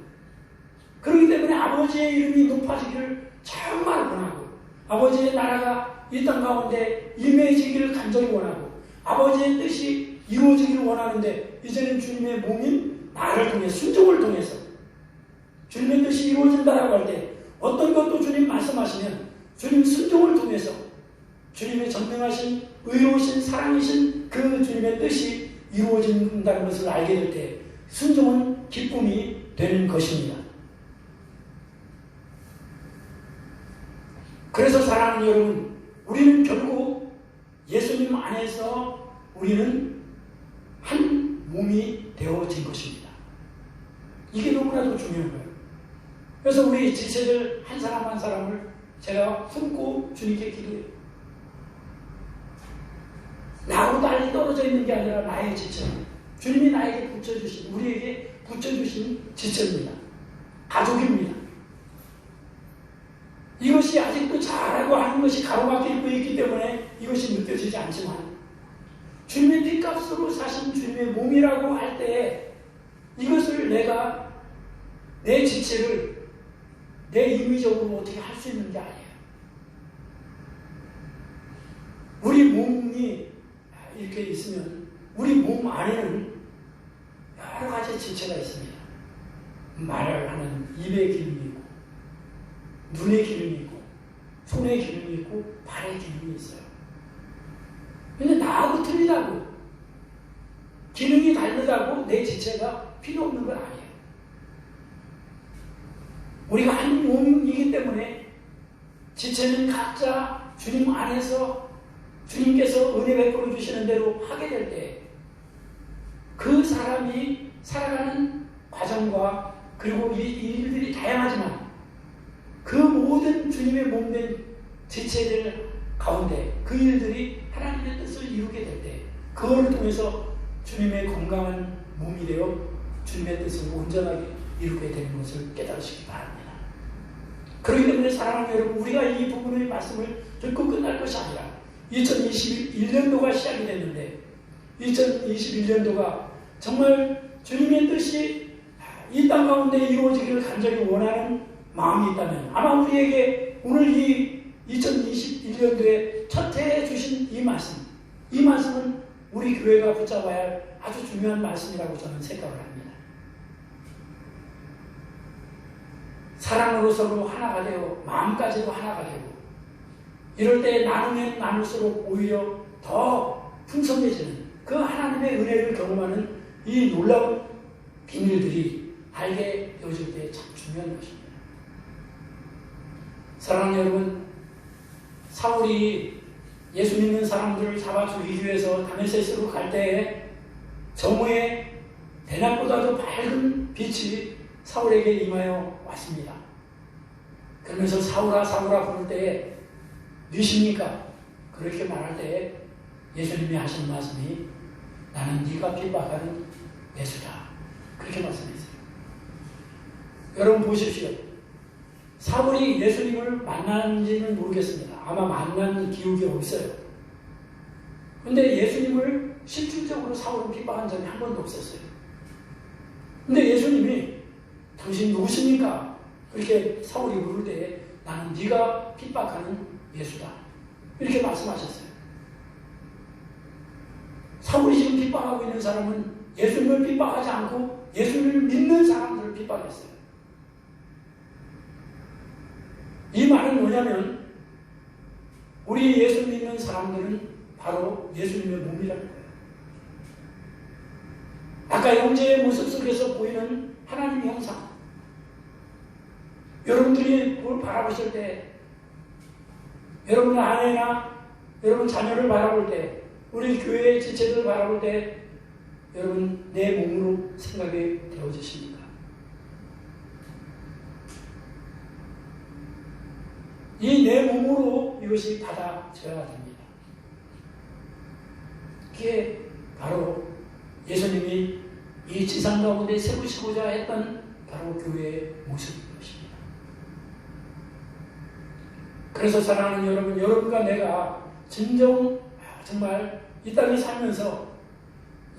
그렇기 때문에 아버지의 이름이 높아지기를 정말 원하고, 아버지의 나라가 이 땅 가운데 임해지기를 간절히 원하고, 아버지의 뜻이 이루어지기를 원하는데, 이제는 주님의 몸인 나를 통해, 순종을 통해서 주님의 뜻이 이루어진다라고 할 때 어떤 것도 주님 말씀하시면 주님 순종을 통해서 주님의 전능하신 의로우신 사랑이신 그 주님의 뜻이 이루어진다는 것을 알게 될 때 순종은 기쁨이 되는 것입니다. 그래서 사랑하는 여러분, 우리는 결국 예수님 안에서 우리는 한 몸이 되어진 것입니다. 이게 너무나도 중요한 거예요. 그래서 우리 지체들 한 사람 한 사람을 제가 품고 주님께 기도해요. 나하고 달리 떨어져 있는 게 아니라 나의 지체, 주님이 나에게 붙여주신, 우리에게 붙여주신 지체입니다. 가족입니다. 이것이 아직도 잘하고 하는 것이 가로막혀 입고 있기 때문에 이것이 느껴지지 않지만, 주님의 핏값으로 사신 주님의 몸이라고 할 때 이것을 내가 내 지체를 내 임의적으로 어떻게 할 수 있는 게 아니에요. 우리 몸이 이렇게 있으면 우리 몸 안에는 여러 가지 지체가 있습니다. 말을 하는 입의 기능이 있고, 눈의 기능이 있고, 손의 기능이 있고, 발의 기능이 있어요. 근데 나하고 틀리다고, 기능이 다르다고 내 지체가 필요 없는 건 아니에요. 우리가 한 몸이기 때문에 지체는 각자 주님 안에서 주님께서 은혜 베풀어 주시는 대로 하게 될 때 그 사람이 살아가는 과정과, 그리고 이 일들이 다양하지만 그 모든 주님의 몸된 지체들 가운데 그 일들이 하나님의 뜻을 이루게 될 때 그거를 통해서 주님의 건강한 몸이 되어 주님의 뜻을 온전하게 이루게 되는 것을 깨달으시기 바랍니다. 그렇기 때문에 사랑하는 여러분, 우리가 이 부분의 말씀을 듣고 끝날 것이 아니라 2021년도가 시작이 됐는데, 2021년도가 정말 주님의 뜻이 이 땅 가운데 이루어지기를 간절히 원하는 마음이 있다면, 아마 우리에게 오늘 이 2021년도에 첫 해에 주신 이 말씀은 우리 교회가 붙잡아야 할 아주 중요한 말씀이라고 저는 생각을 합니다. 사랑으로 서로 하나가 되어 마음까지도 하나가 되고, 이럴 때 나누면 나눌수록 오히려 더 풍성해지는 그 하나님의 은혜를 경험하는 이 놀라운 비밀들이 알게 되어질 때 참 중요한 것입니다. 사랑하는 여러분, 사울이 예수 믿는 사람들을 잡아 죽이기 위해서 다메섹으로 갈 때에 정오에 대낮보다도 밝은 빛이 사울에게 임하여 왔습니다. 그러면서 사울아 사울아 부를 때에 누구십니까? 그렇게 말할 때에 예수님이 하시는 말씀이 나는 네가 핍박하는 예수다. 그렇게 말씀했어요. 여러분 보십시오. 사울이 예수님을 만났는지는 모르겠습니다. 아마 만난 기억이 없어요. 근데 예수님을 실질적으로 사울은 핍박한 적이 한 번도 없었어요. 근데 예수님이 당신 누구십니까? 그렇게 사울이 물을 때 나는 네가 핍박하는 예수다. 이렇게 말씀하셨어요. 사울이 지금 핍박하고 있는 사람은 예수님을 핍박하지 않고 예수님을 믿는 사람들을 핍박했어요. 이 말은 뭐냐면 우리 예수 믿는 사람들은 바로 예수님의 몸이라는 거예요. 아까 형제의 모습 속에서 보이는 하나님의 형상, 여러분들이 그걸 바라보실 때, 여러분 아내나 여러분 자녀를 바라볼 때, 우리 교회의 지체들을 바라볼 때 여러분 내 몸으로 생각이 되어지십니까? 이 내 몸으로 이것이 받아져야 됩니다. 그게 바로 예수님이 이 지상 가운데 세우시고자 했던 바로 교회의 모습인 것입니다. 그래서 사랑하는 여러분, 여러분과 내가 정말 이 땅에 살면서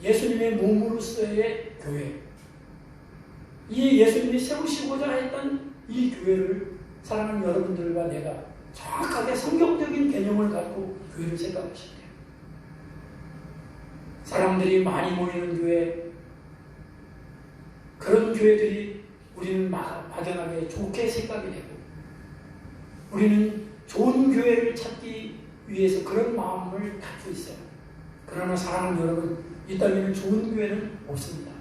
예수님의 몸으로서의 교회, 이 예수님이 세우시고자 했던 이 교회를 사랑하는 여러분들과 내가 정확하게 성경적인 개념을 갖고 교회를 생각하시면 돼요. 사람들이 많이 모이는 교회, 그런 교회들이 우리는 막연하게 좋게 생각이 되고, 우리는 좋은 교회를 찾기 위해서 그런 마음을 갖고 있어요. 그러나 사랑하는 여러분, 이 땅에는 좋은 교회는 없습니다.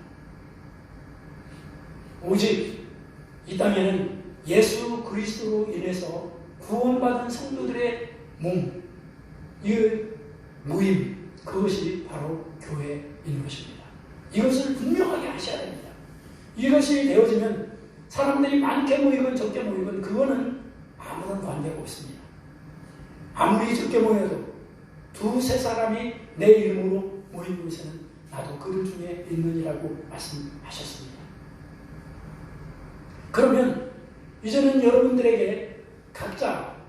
오직 이 땅에는 예수 그리스도로 인해서 구원받은 성도들의 몸, 이 모임, 그것이 바로 교회인 것입니다. 이것을 분명하게 하셔야 됩니다. 이것이 되어지면 사람들이 많게 모이건 적게 모이건 그거는 아무런 관계가 없습니다. 아무리 적게 모여도 두세 사람이 내 이름으로 모인 곳에는 나도 그들 중에 있느니라고 말씀하셨습니다. 그러면 이제는 여러분들에게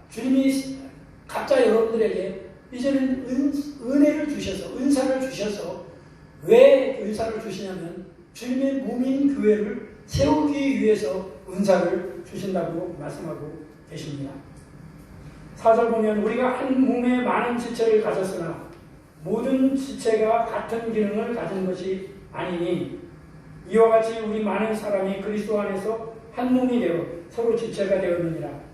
주님이 각자 여러분들에게 이제는 은혜를 주셔서, 은사를 주셔서, 왜 은사를 주시냐면 주님의 몸인 교회를 세우기 위해서 은사를 주신다고 말씀하고 계십니다. 4절 보면 우리가 한 몸에 많은 지체를 가졌으나 모든 지체가 같은 기능을 가진 것이 아니니 이와 같이 우리 많은 사람이 그리스도 안에서 한 몸이 되어 서로 지체가 되었느니라.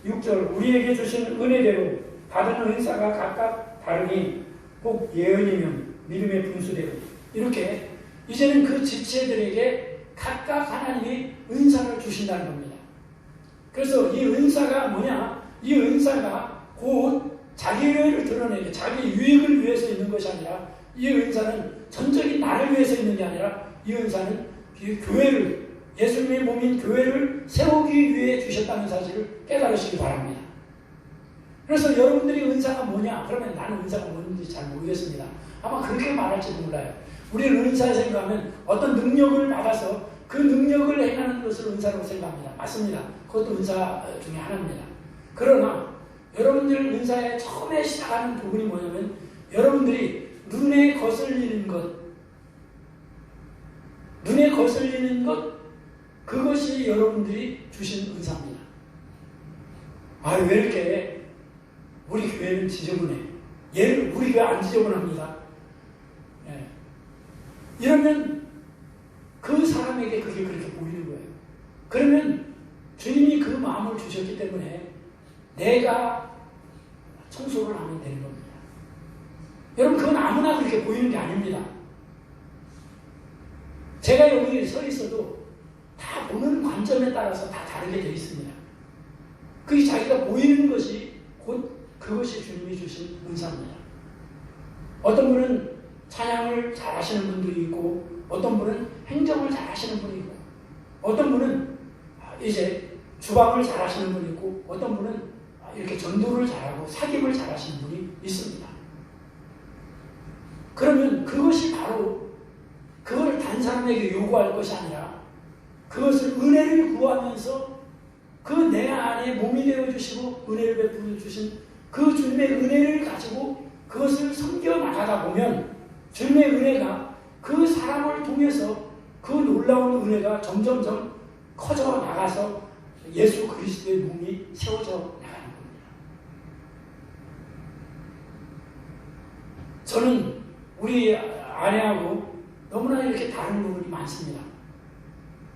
6절 우리에게 주신 은혜대로 받은 은사가 각각 다르니 꼭 예언이면 믿음의 분수대로, 이렇게 이제는 그 지체들에게 각각 하나님이 은사를 주신다는 겁니다. 그래서 이 은사가 뭐냐? 이 은사가 곧 자기를 드러내게, 자기 유익을 위해서 있는 것이 아니라, 이 은사는 전적인 나를 위해서 있는 게 아니라 이 은사는 교회를, 예수님의 몸인 교회를 세우기 위해 주셨다는 사실을 깨달으시기 바랍니다. 그래서 여러분들이 은사가 뭐냐? 그러면 나는 은사가 뭔지 잘 모르겠습니다. 아마 그렇게 말할지도 몰라요. 우리는 은사에 생각하면 어떤 능력을 받아서 그 능력을 행하는 것을 은사라고 생각합니다. 맞습니다. 그것도 은사 중에 하나입니다. 그러나 여러분들 은사에 처음에 시작하는 부분이 뭐냐면 여러분들이 눈에 거슬리는 것, 그것이 여러분들이 주신 은사입니다. 아, 왜 이렇게 우리 교회는 지저분해. 얘는 우리 교회 안 지저분합니다. 예. 이러면 그 사람에게 그게 그렇게 보이는 거예요. 그러면 주님이 그 마음을 주셨기 때문에 내가 청소를 하면 되는 겁니다. 여러분, 그건 아무나 그렇게 보이는 게 아닙니다. 제가 여기 서 있어도 다 보는 관점에 따라서 다 다르게 되어 있습니다. 그게 자기가 보이는 것이 곧 그것이 주님이 주신 은사입니다. 어떤 분은 찬양을 잘하시는 분들이 있고, 어떤 분은 행정을 잘하시는 분이 있고, 어떤 분은 이제 주방을 잘하시는 분이 있고, 어떤 분은 이렇게 전도를 잘하고 사귑을 잘하시는 분이 있습니다. 그러면 그것이 바로 그걸 단 사람에게 요구할 것이 아니라 그것을 은혜를 구하면서 그 내 안에 몸이 되어주시고 은혜를 베풀어 주신 그 주님의 은혜를 가지고 그것을 섬겨 나가다 보면 주님의 은혜가 그 사람을 통해서 그 놀라운 은혜가 점점점 커져 나가서 예수 그리스도의 몸이 세워져 나가는 겁니다. 저는 우리 아내하고 너무나 이렇게 다른 부분이 많습니다.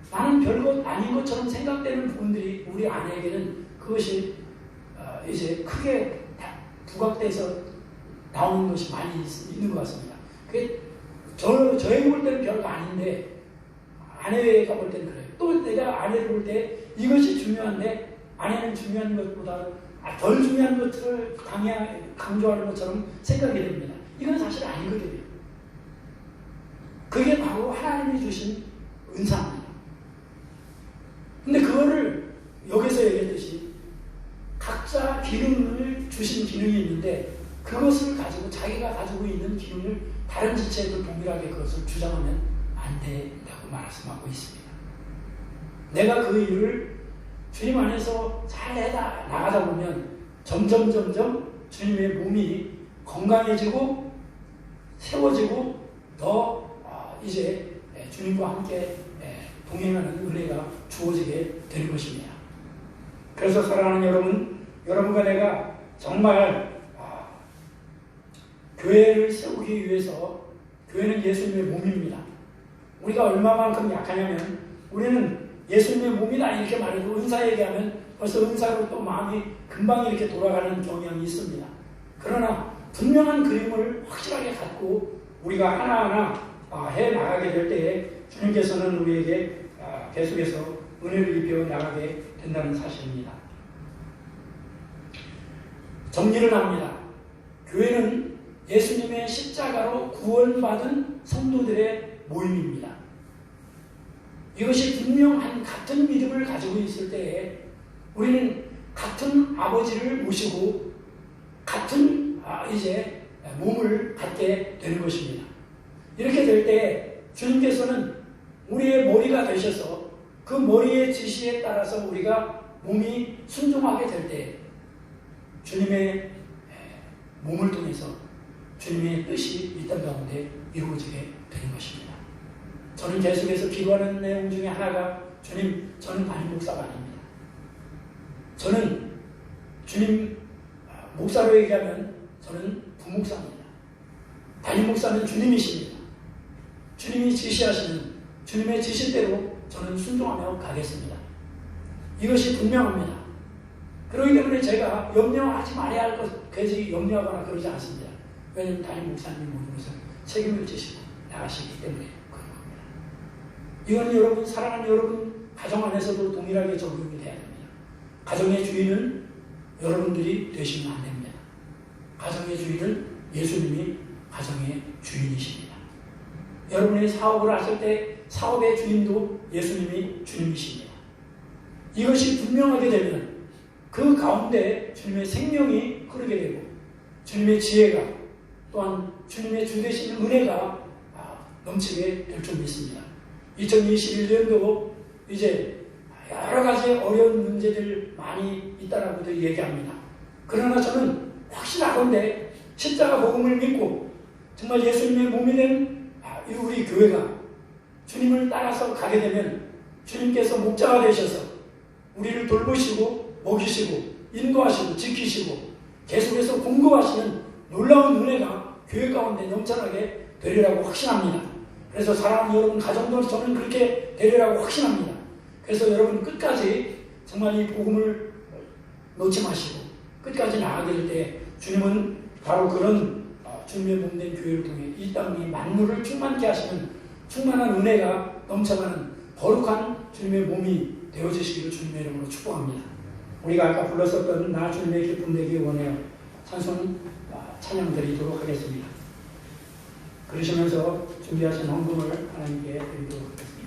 나는 별것 아닌 것처럼 생각되는 부분들이 우리 아내에게는 그것이 이제 크게 부각돼서 나오는 것이 많이 있는 것 같습니다. 그게 저에게 볼 때는 별거 아닌데 아내가 볼 때는 그래요. 또 내가 아내를 볼 때 이것이 중요한데 아내는 중요한 것보다 덜 중요한 것을 강조하는 것처럼 생각이 됩니다. 이건 사실 아니거든요. 그게 바로 하나님이 주신 은사입니다. 근데 그거를 여기서 얘기했듯이 각자 기능을 주신 기능이 있는데 그것을 가지고 자기가 가지고 있는 기능을 다른 지체들 동일하게 그것을 주장하면 안 된다고 말씀하고 있습니다. 내가 그 일을 주님 안에서 잘 나가다 보면 점점 주님의 몸이 건강해지고 세워지고 더 이제 주님과 함께 동행하는 은혜가 주어지게 되는 것입니다. 그래서 사랑하는 여러분과 내가 정말 교회를 세우기 위해서 교회는 예수님의 몸입니다. 우리가 얼마만큼 약하냐면 우리는 예수님의 몸이다 이렇게 말해도 은사 얘기하면 벌써 은사로 또 마음이 금방 이렇게 돌아가는 경향이 있습니다. 그러나 분명한 그림을 확실하게 갖고 우리가 하나하나 해나가게 될 때에 주님께서는 우리에게 계속해서 은혜를 입혀 나가게 된다는 사실입니다. 정리를 합니다. 교회는 예수님의 십자가로 구원받은 성도들의 모임입니다. 이것이 분명한 같은 믿음을 가지고 있을 때에 우리는 같은 아버지를 모시고 같은 이제 몸을 갖게 되는 것입니다. 이렇게 될 때 주님께서는 우리의 머리가 되셔서 그 머리의 지시에 따라서 우리가 몸이 순종하게 될 때 주님의 몸을 통해서 주님의 뜻이 이 땅 가운데 이루어지게 되는 것입니다. 저는 계속해서 기도하는 내용 중에 하나가 주님, 저는 담임 목사가 아닙니다. 저는 주님 목사로 얘기하면 저는 부목사입니다. 담임 목사는 주님이십니다. 주님이 지시하시는 주님의 지시대로 저는 순종하며 가겠습니다. 이것이 분명합니다. 그렇기 때문에 제가 염려하지 말아야 할 것, 괜히 염려하거나 그러지 않습니다. 왜냐하면 담임 목사님이 모든 것을 책임을 지시고 나가시기 때문에 그런 겁니다. 이건 여러분, 사랑하는 여러분 가정 안에서도 동일하게 적용이 돼야 됩니다. 가정의 주인은 여러분들이 되시면 안 됩니다. 가정의 주인은 예수님이 가정의 주인이십니다. 여러분이 사업을 하실 때 사업의 주인도 예수님이 주님이십니다. 이것이 분명하게 되면 그 가운데 주님의 생명이 흐르게 되고 주님의 지혜가 또한 주님의 주되신 은혜가 넘치게 될 줄 믿습니다. 2021년도 이제 여러 가지 어려운 문제들 많이 있다라고도 얘기합니다. 그러나 저는 확실하건대 십자가 복음을 믿고 정말 예수님의 몸이 된 우리 교회가 주님을 따라서 가게 되면 주님께서 목자가 되셔서 우리를 돌보시고 먹이시고 인도하시고 지키시고 계속해서 공급하시는 놀라운 은혜가 교회 가운데 넘쳐나게 되리라고 확신합니다. 그래서 사랑하는 여러분 가정도 저는 그렇게 되리라고 확신합니다. 그래서 여러분 끝까지 정말 이 복음을 놓지 마시고 끝까지 나아가게 될 때 주님은 바로 그런 주님의 몸된 교회를 통해 이 땅에 만물을 충만케 하시는 충만한 은혜가 넘쳐가는 거룩한 주님의 몸이 되어주시기를 주님의 이름으로 축복합니다. 우리가 아까 불렀었던 나 주님의 기쁨 되기 원해요. 찬송 찬양 드리도록 하겠습니다. 그러시면서 준비하신 헌금을 하나님께 드리도록 하겠습니다.